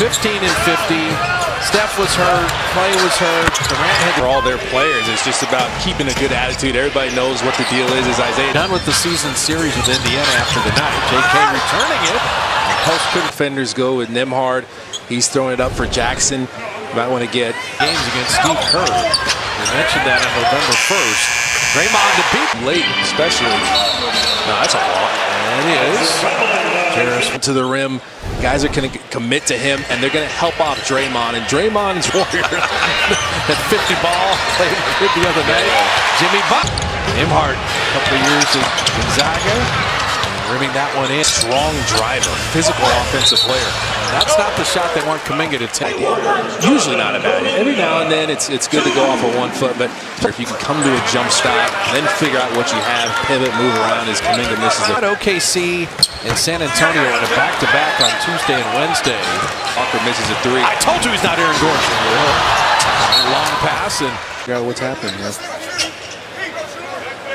15 and 50. Steph was hurt. Clay was hurt. Durant had for all their players. It's just about keeping a good attitude. Everybody knows what the deal is Isaiah. Done with the season series with Indiana after the night. JK returning it. Post defenders go with Nembhard. He's throwing it up for Jackson. You might want to get games against Steve Kerr. We mentioned that on November 1st. Draymond to beat late, especially. No, that's a lot. And it is. Harris to the rim. Guys are going to commit to him, and they're going to help off Draymond. And Draymond's warrior. That 50 ball played good the other night. Jimmy Butler. Nembhard, a couple of years at Gonzaga. Rimming that one in. Strong driver, physical offensive player. And that's not the shot they want Kuminga to take. Usually not a bad hit. Every now and then it's good to go off of 1 foot, but if you can come to a jump stop, then figure out what you have, pivot, move around as Kuminga misses it. OKC and San Antonio in a back-to-back on Tuesday and Wednesday. Walker misses a 3. I told you he's not Aaron Gordon. Long pass and what's happening here?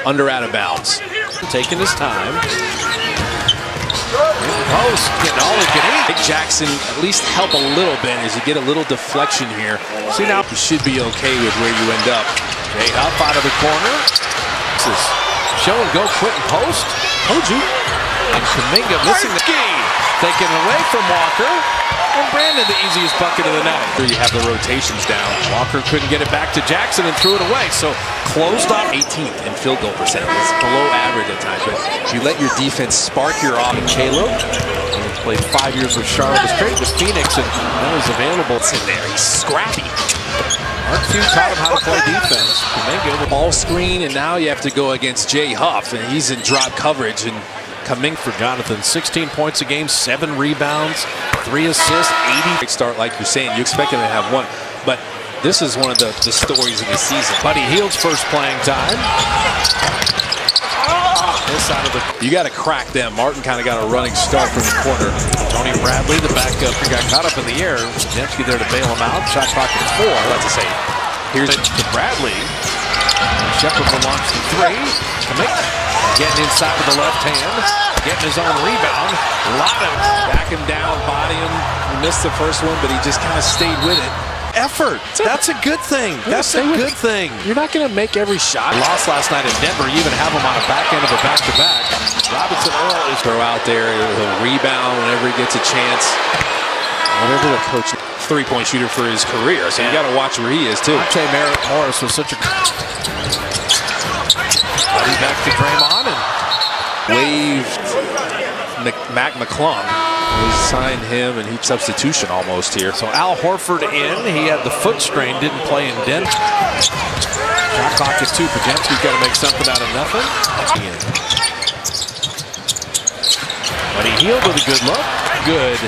Under out of bounds. Taking his time. Post, getting all he can eat. Jackson at least help a little bit as you get a little deflection here. See, now you should be okay with where you end up. Jay up out of the corner. This is show and go quick and post. Told you. And Kuminga missing the ski. Taken away from Walker. And Brandon the easiest bucket of the night. Here you have the rotations down. Walker couldn't get it back to Jackson and threw it away. So closed off. 18th in field goal percentage. It's below average at times. But you let your defense spark your offense. Caleb played 5 years with Charlotte, straight with Phoenix, and now he's available. It's in there. He's scrappy. Mark Few taught him how to play defense. Kuminga, the ball screen, and now you have to go against Jay Huff, and he's in drop coverage. And coming for Jonathan, 16 points a game, 7 rebounds, 3 assists, 80. Start like you're saying, you expect him to have 1, but this is one of the stories of the season. Buddy Hield's first playing time. This side of the. You got to crack them. Martin kind of got a running start from the corner. Tony Bradley, the backup, got caught up in the air. Dembski there to bail him out. Shot clock at 4. Let's say, here's to Bradley. Shepard will launch the 3. Kuminga getting inside with the left hand, getting his own rebound. A lot of back him down, body him. He missed the first one, but he just kind of stayed with it. Effort. That's a good thing. That's a good thing. You're not going to make every shot. Lost last night in Denver. You even have him on a back end of a back-to-back. Robinson Earl is throw out there. He'll rebound whenever he gets a chance. Whatever the coach, 3-point shooter for his career. So you got to watch where he is too. Morris was such a. Back to Draymond and waved Mac McClung. We signed him, and he substitution almost here. So Al Horford in. He had the foot strain, didn't play in Denver. Shot clock at 2. Podziemski's got to make something out of nothing. But he Hield with a good look. Good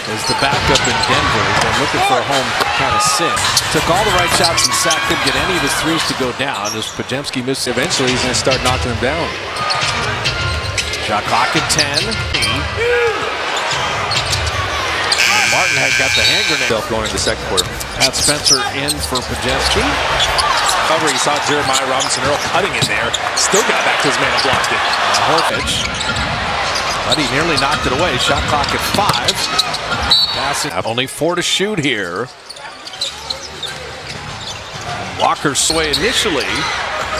as the backup in Denver. They're looking for a home kind of sin. Took all the right shots and Sack couldn't get any of his threes to go down as Podziemski missed. Eventually, he's going to start knocking them down. Shot clock at 10. Martin had got the hand grenade. Going into the second quarter. Pat Spencer in for Podziemski. However, you saw Jeremiah Robinson Earl cutting in there. Still got back to his man and blocked it. Horford. But he nearly knocked it away. Shot clock at 5. Passing. Only 4 to shoot here. Walker sway initially.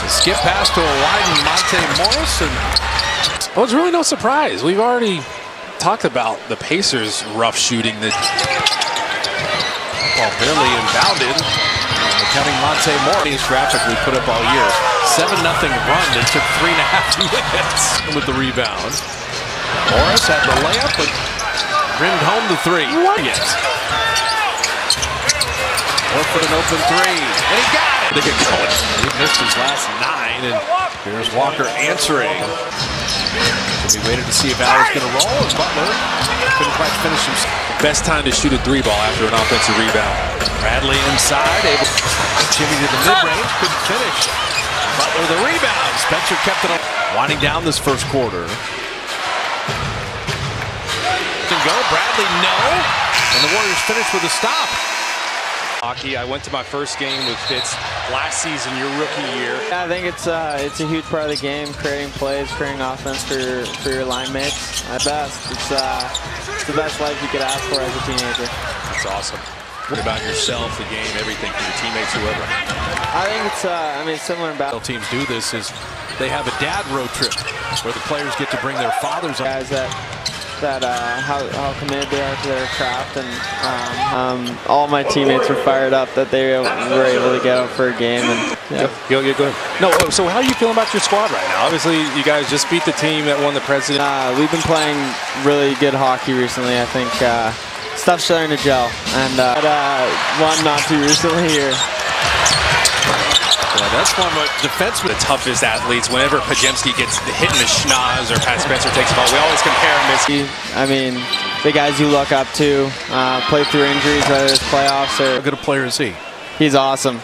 Skip pass to a widened Monte Morris. And well, it's really no surprise. We've already talked about the Pacers' rough shooting. That ball barely inbounded. Counting Monte Morris traffic we put up all year. 7-0 run that took 3.5 minutes with the rebound. Morris had the layup and rimmed home the 3. Yes. Horford an open 3. And he got it. They get going. He missed his last 9. And here's Walker answering. We waited to see if Al was going to roll, and Butler couldn't quite finish him. Best time to shoot a 3 ball after an offensive rebound. Bradley inside, able Jimmy to the mid-range, couldn't finish. Butler the rebound. Spencer kept it up. Winding down this first quarter. And go, Bradley, no. And the Warriors finish with a stop. Hockey. I went to my first game with Fitz last season, your rookie year. Yeah, I think it's a huge part of the game, creating plays, creating offense for your line mates. At best, it's the best life you could ask for as a teenager. That's awesome. What about yourself, the game, everything for your teammates, whoever? I think it's, I mean, similar in battle. Teams do this is they have a dad road trip where the players get to bring their fathers. Guys how committed they are to their craft, and all my teammates were fired up that they were able to get out for a game. And yeah. Go ahead. No, so how are you feeling about your squad right now? Obviously, you guys just beat the team that won the president. We've been playing really good hockey recently. I think stuff's starting to gel, and one not too recently here. Yeah, that's one of defensemen. The toughest athletes. Whenever Pajemski gets hit in the schnoz or Pat Spencer takes the ball, we always compare him. I mean, the guys you look up to play through injuries, whether it's playoffs or. How good a player is he? He's awesome.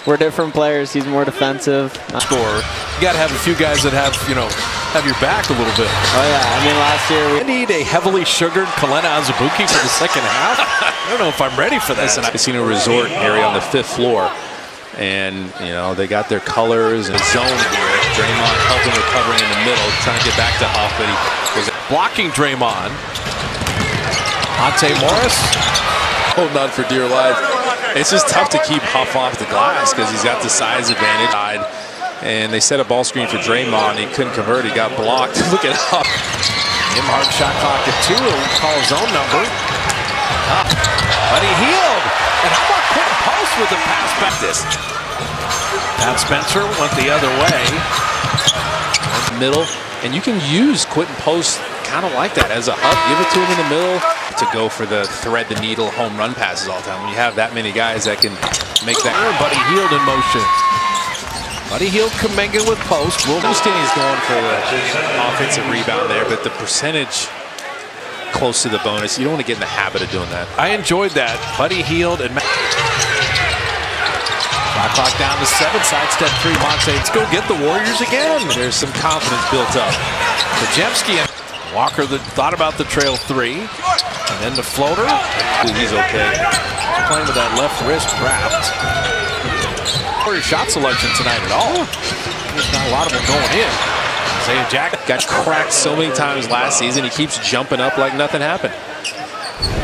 We're different players. He's more defensive. Scorer. You got to have a few guys that have your back a little bit. Oh yeah. I mean, last year we need a heavily sugared Kalena Azubuike for the second half. I don't know if I'm ready for that. It's a casino resort area on the 5th floor. And, they got their colors and zone here. Draymond helping recovering in the middle, trying to get back to Huff, but he was blocking Draymond. Monte Morris holding on for dear life. It's just tough to keep Huff off the glass because he's got the size advantage. And they set a ball screen for Draymond. He couldn't convert. He got blocked. Look at Huff. Hard shot clock at 2. He'll call his own number. But he healed. And how about Quentin Post with the pass back? Pat Spencer went the other way. Middle. And you can use Quentin Post kind of like that as a hub. Give it to him in the middle to go for the thread the needle home run passes all the time. When you have that many guys that can make that. Buddy Hield in motion. Buddy Hield Kuminga with Post. He's going for the offensive rebound there, but the percentage close to the bonus. You don't want to get in the habit of doing that. I enjoyed that. Buddy Hield and shot clock down to 7. Sidestep 3. Monte. Let's go get the Warriors again. There's some confidence built up. Pajemski and Walker thought about the trail 3. And then the floater. He's okay. He's playing with that left wrist wrapped. Warrior shot selection tonight at all. There's not a lot of them going in. Isaiah Jack got cracked so many times last season. He keeps jumping up like nothing happened.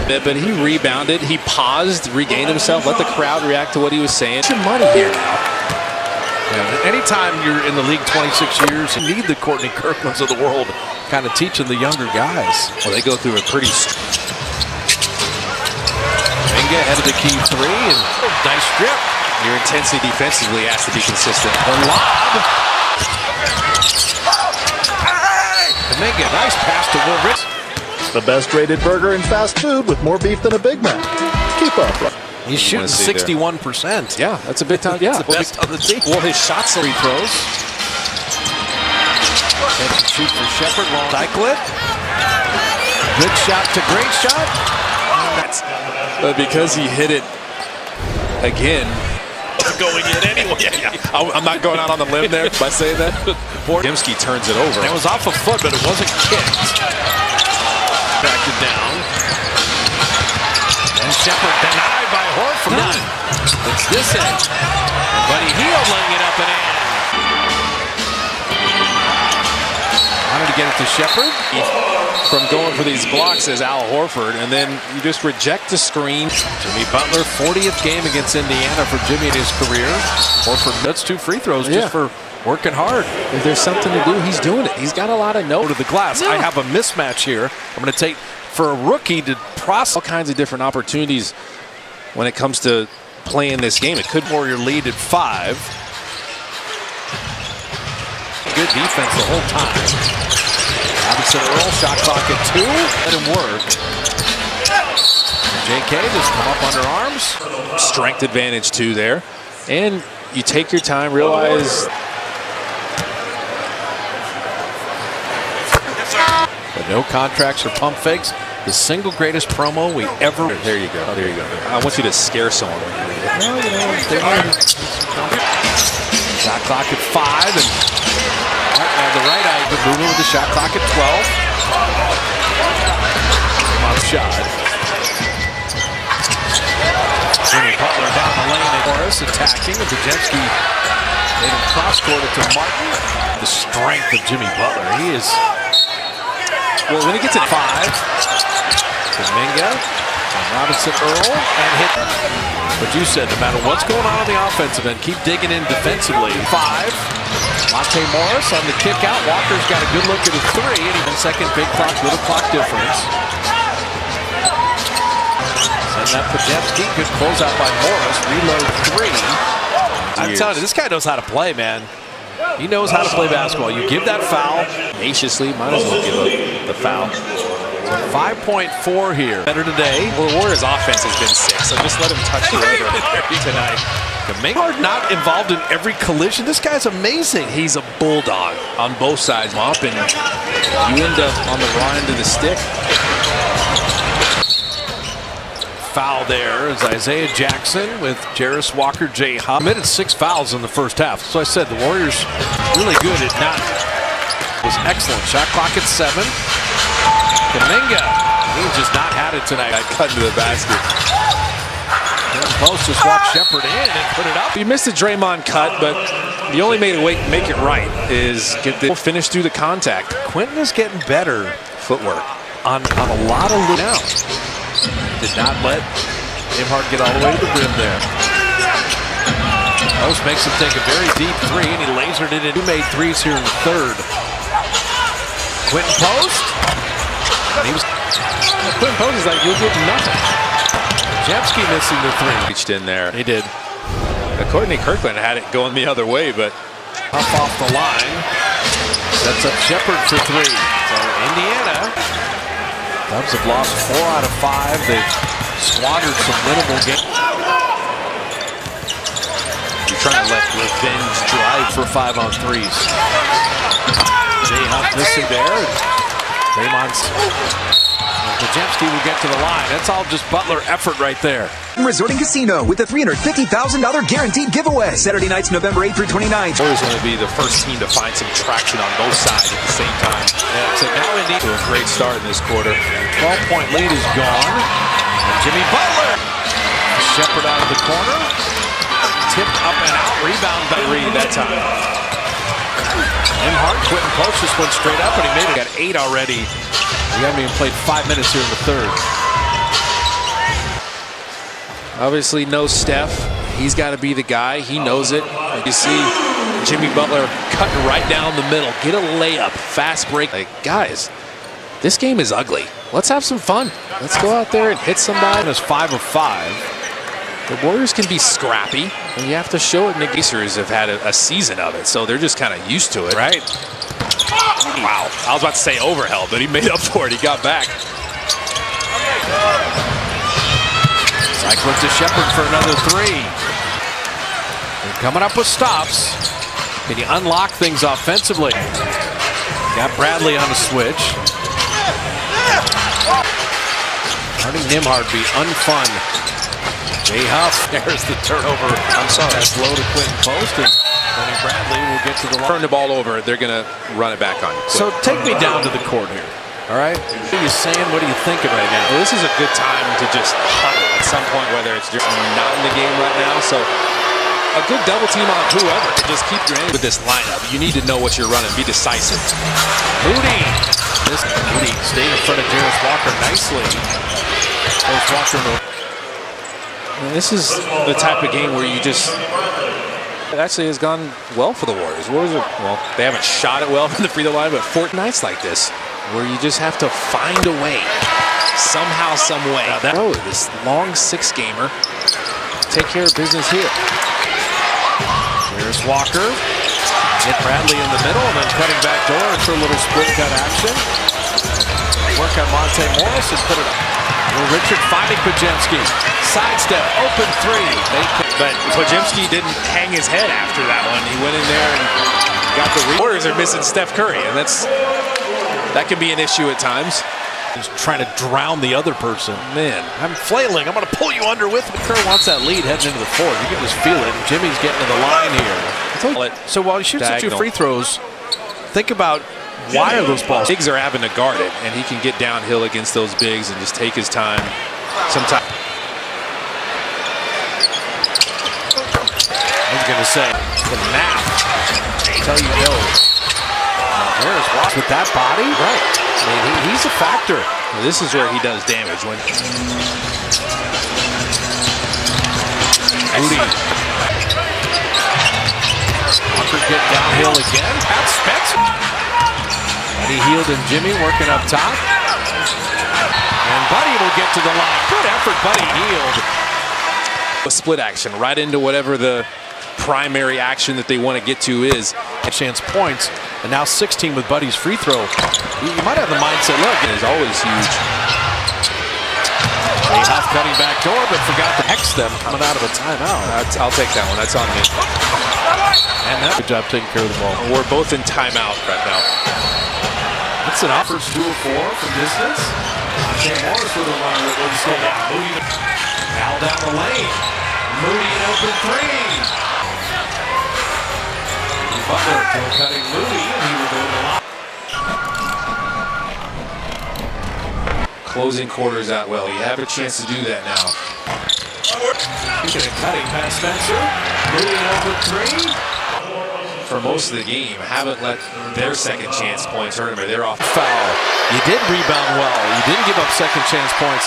But he rebounded. He paused, regained himself, let the crowd react to what he was saying. It's your money here now. Yeah, anytime you're in the league 26 years, you need the Courtney Kirklands of the world kind of teaching the younger guys. Well, they go through a pretty... Kuminga ahead of the key 3, and nice strip. Your intensity defensively has to be consistent. The lob. Kuminga, nice pass to Woodridge. The best rated burger in fast food with more beef than a Big Mac. Keep up. He's shooting 61%. Yeah, that's a big time. Yeah, the best on the team. Well, his shots are... Free throws. Catch and shoot for Shepard. Long cycle it. Good shot to great shot. But because he hit it again, going in anyway. Yeah. I'm not going out on the limb there by saying that. Pajemski turns it over. It was off a foot, but it wasn't kicked. Backed it down. And Shepard denied by Horford. None. It's this end. Buddy Hield laying it up and in. Wanted to get it to Shepard. From going for these blocks as Al Horford, and then you just reject the screen. Jimmy Butler, 40th game against Indiana for Jimmy in his career. Horford, that's 2 free throws just for working hard. If there's something to do, he's doing it. He's got a lot of to the glass. I have a mismatch here. I'm going to take for a rookie to process all kinds of different opportunities when it comes to playing this game. It could Warrior lead at 5. Good defense the whole time. Robinson Earl, shot clock at 2. Let him work. JK just come up under arms. Strength advantage too there. And you take your time, realize. But no contracts or pump fakes. The single greatest promo we ever. There you go. There you go. I want you to scare someone. Shot clock at 5 and the right eye moving with the shot clock at 12. Shot. Jimmy Butler down the lane and Morris attacking. And Pajemski made him cross-court it to Martin. The strength of Jimmy Butler. He is. Well, when he gets at 5. Kuminga. Robinson Earl and hit. But you said no matter what's going on the offensive end, keep digging in defensively. 5. Monte Morris on the kick out. Walker's got a good look at a 3. And even second big clock, little clock difference. Send that Podemski. Good closeout by Morris. Reload 3. I'm telling you, this guy knows how to play, man. He knows how to play basketball. You give that foul. Tenaciously, might as well give up the foul. 5.4 here. Better today. Well, the Warriors' offense has been sick, so just let him touch the river tonight. Minghard not involved in every collision. This guy's amazing. He's a bulldog on both sides. Mop, and you end up on the raw end of the stick. Foul there is Isaiah Jackson with Jarris Walker, Jay Huff. Committed 6 fouls in the first half. So I said the Warriors really good at not. Was excellent. Shot clock at 7. Kuminga, he's just not had it tonight. I cut into the basket. Post just walked Shepard in and put it up. You missed the Draymond cut, but the only way to make it right is get the finish through the contact. Quentin is getting better Footwork. on a lot of now. Did not let Nimhard get all the way to the rim there. Post makes him take a very deep 3, and he lasered it in. He made 3s here in the third. Quentin Post. Quentin Post is like, you'll get nothing. Jemski missing the 3. Reached in there. He did. Courtney Kirkland had it going the other way, but Up off the line. Sets up Shepard for 3. So Indiana. Cubs have lost 4 out of 5. They've squandered some winnable games. you're trying to let revenge drive For 5 on 3s. Jay Huff missing there. Draymond's. Podemski will get to the line. That's all just Butler effort right there. Resort and Casino with a $350,000 guaranteed giveaway. Saturday nights, November 8th through 29th. Warriors going to be the first team to find some traction on both sides at the same time. Yeah, so now Indy To a great start in this quarter. 12-point lead is gone. And Jimmy Butler. Shepard out of the corner. Tipped up and out. Rebound by Reed that time. Nimhard, Quentin Post just went straight up, and he made it. Got 8 already. He hasn't even played 5 minutes here in the third. Obviously, no Steph. He's got to be the guy. He knows it. You see Jimmy Butler cutting right down the middle. Get a layup. Fast break. Like, guys, this game is ugly. Let's have some fun. Let's go out there and hit somebody. It's 5 of 5. The Warriors can be scrappy, and you have to show it. The Pacers have had a season of it, so they're just kind of used to it. Right. Wow. I was about to say overheld, but he made up for it. He got back. Cycling to Shepard for another 3. They're coming up with stops. Can you unlock things offensively? Got Bradley on the switch. Letting Nimhard be unfun. Jay Huff, there's the turnover. I'm sorry. That's low to Quentin Post, and Tony Bradley will get to the line. Turn the ball over. They're going to run it back on you. So take me down to the court here. All right? What are you saying? What are you thinking right now? Well, this is a good time to just huddle at some point, whether it's just not in the game right now. So a good double team on whoever to just keep your end with this lineup. You need to know what you're running. Be decisive. Moody. Moody stayed in front of Jarris Walker nicely. Jarris Walker. And this is the type of game where you just... It actually has gone well for the Warriors. Well, they haven't shot it well from the free throw line, but 4 nights like this, where you just have to find a way, somehow, some way. This long 6-gamer, take care of business here. Here's Walker. Get Bradley in the middle, and then cutting back door for a little split cut action. Work on Monte Morris and put it up. Richard finding Podemski. Sidestep, open 3. But Podemski didn't hang his head after that one. He went in there and got the Warriors are missing Steph Curry, and that can be an issue at times. Just trying to drown the other person. Man, I'm flailing. I'm going to pull you under with me. Kerr wants that lead heading into the fourth. You can just feel it. Jimmy's getting to the line here. So while he shoots the 2 free throws, think about why are those balls? Bigs are having to guard it, and he can get downhill against those bigs and just take his time. Sometimes. I was going to say, the math tell you no. There's Watts with that body. Right. I mean, he's a factor. Well, this is where he does damage. When Moody. Walker get downhill again. Pat Spencer. And he healed in Jimmy working up top. And Buddy will get to the line. Good effort, Buddy healed. a split action right into whatever the primary action that they want to get to is. Chance points, and now 16 with Buddy's free throw. You might have the mindset, look, It is always huge. Huff cutting back door, but forgot to hex them coming out of a timeout. I'll take that one. That's on me. And that good job taking care of the ball. We're both in timeout right now. That's an offer. 2 of 4 from distance. Shane Morris with a run that wouldn't stay down. Moody now down the lane. Moody in open 3. Butler cutting Moody, and he will go to the line. Closing quarters out well. You have a chance to do that now. Speaking of cutting past Spencer. Moody in open 3. For most of the game, haven't let their second chance points hurt them, or they're off. Foul. You did rebound well. You didn't give up second chance points.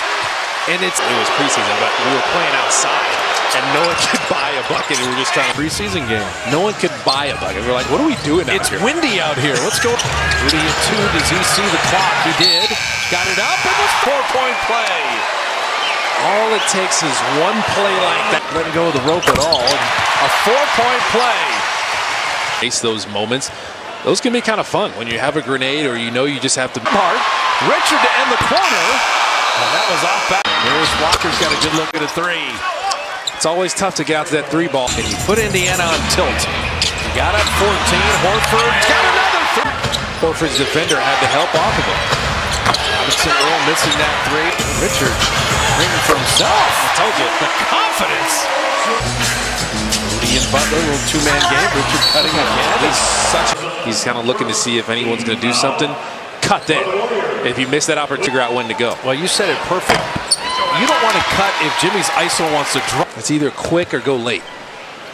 And it was preseason, but we were playing outside, and no one could buy a bucket, and we were just trying to. preseason game. No one could buy a bucket. We're like, what are we doing out It's here? windy out here. Let's go. Moody at 2. Does he see the clock? He did. Got it up, and it's 4-point play. All it takes is one play like that. Letting go of the rope at all. And a 4-point play. Face those moments. Those can be kind of fun when you have a grenade or you know you just have to. Hard. Richard to end the corner. And that was off back. Here's Walker's got a good look at a 3. It's always tough to get out to that 3 ball. And you put Indiana on tilt. You got up 14. Horford got another 3. Horford's defender had to help off of him. Robinson Earl missing that 3. Richard bringing for himself. I told you. The confidence. Moody and Butler, a little 2-man game. Richard cutting again. He's kind of looking to see if anyone's going to do something. Cut then. If you miss that opportunity, figure out when to go. Well, you said it perfect. You don't want to cut if Jimmy's ISO wants to drop. It's either quick or go late.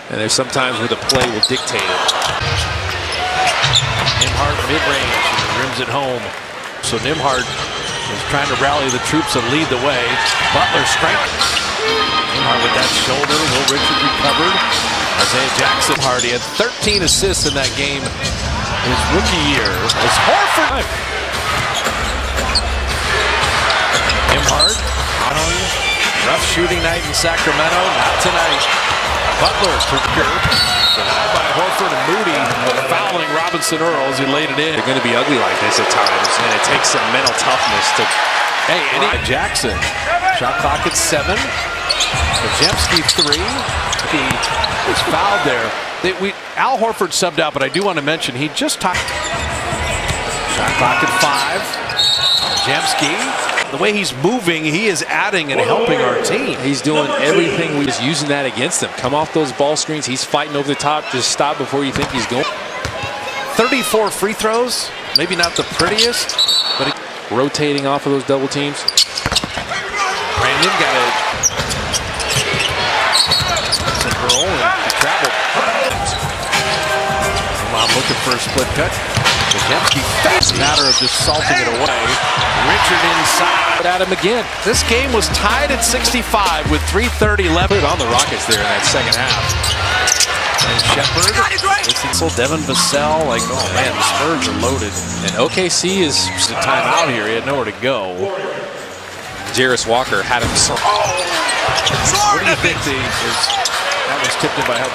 And there's sometimes where the play will dictate it. Nembhard mid-range and rims it home. So Nembhard is trying to rally the troops and lead the way. Butler strength. Nembhard with that shoulder. Will Richard recovered. Isaiah Jackson Hardy had 13 assists in that game his rookie year. As Horford. Nembhard on rough shooting night in Sacramento. Not tonight. Butler denied by Horford and Moody, fouling Robinson Earl as he laid it in. They're going to be ugly like this at times, and it takes some mental toughness to. Hey, Eddie Jackson. Shot clock at 7. Podziemski 3. He was fouled there. Al Horford subbed out, but I do want to mention he just talked. Shot clock at 5. Podziemski. The way he's moving, he is adding and helping our team. He's doing everything. We're just using that against him. Come off those ball screens. He's fighting over the top. Just stop before you think he's going. 34 free throws. Maybe not the prettiest, but rotating off of those double teams. Brandon got it. Earl and traveled. I'm looking for a split cut. Podziemski fast. Matter of just salting it away. Richard inside. At him again. This game was tied at 65 with 3:30 left. Put it on the Rockets there in that second half. And Shepard. Devin Vassell. Like, oh man, the Spurs are loaded. And OKC is a timeout here. He had nowhere to go. Jarris Walker had him. What do you think that was tipped in by help?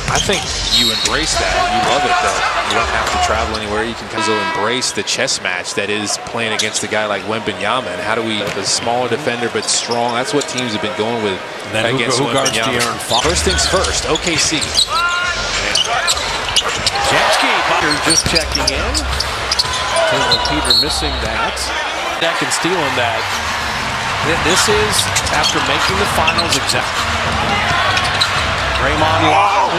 I think you embrace that. You love it that you don't have to travel anywhere. You can embrace the chess match that is playing against a guy like Wembanyama. And how do we, a smaller defender but strong? That's what teams have been going with against Wembanyama. First things first, OKC. Podziemski, Butler just checking in. Taylor Peter missing that. Deck and stealing that. This is after making the finals exactly. Draymond Law.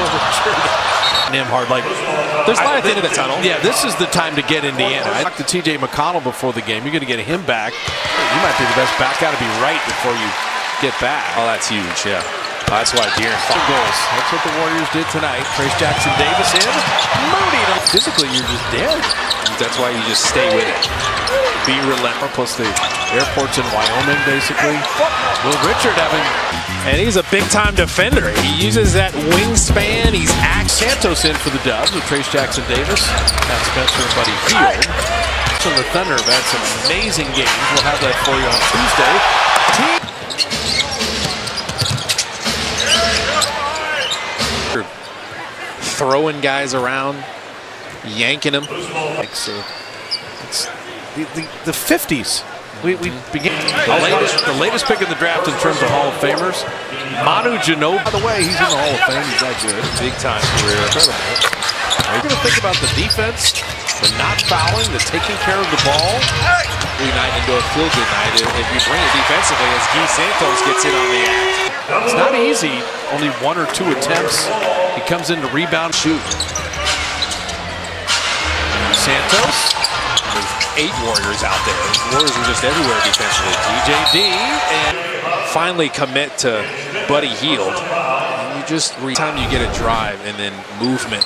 Nembhard, like, there's light at the end of the tunnel. Yeah, this is the time to get Indiana. I talked to TJ McConnell before the game. You're going to get him back. You might be the best back. Got to be right before you get back. Oh, that's huge, yeah. That's why Deere Goals. That's what the Warriors did tonight. Trace Jackson Davis in. Moody. Physically, you're just dead. That's why you just stay with it. Be relentless. Plus the airports in Wyoming, basically. Will Richard having... And he's a big-time defender. He uses that wingspan. He's Santos in for the Dubs with Trace Jackson Davis. Matt Spencer and Buddy Hield. So the Thunder have had some amazing games. We'll have that for you on Tuesday. Throwing guys around, yanking them. So it's the 50s. We began the latest pick in the draft in terms of Hall of Famers. Manu Ginobili. By the way, he's in the Hall of Fame. He's that good. Big time career. Incredible. You're going to think about the defense, the not fouling, the taking care of the ball. Night into a feel-good night if you bring it defensively as Guy Santos gets in on the act. It's not easy. Only 1 or 2 attempts. He comes in to rebound, shoot. Santos. There's 8 Warriors out there. Warriors are just everywhere defensively. TJD and finally commit to Buddy Hield. And you just every time you get a drive and then movement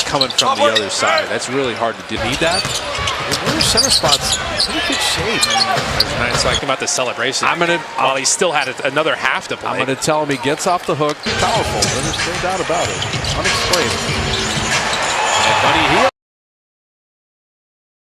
coming from the other side, that's really hard to do. Need that? The Warriors center spots pretty good shape. There's nice talking about the celebration. While he still had another half to play. I'm gonna tell him he gets off the hook. Powerful. There's no doubt about it. Unexplained. And Buddy Hield.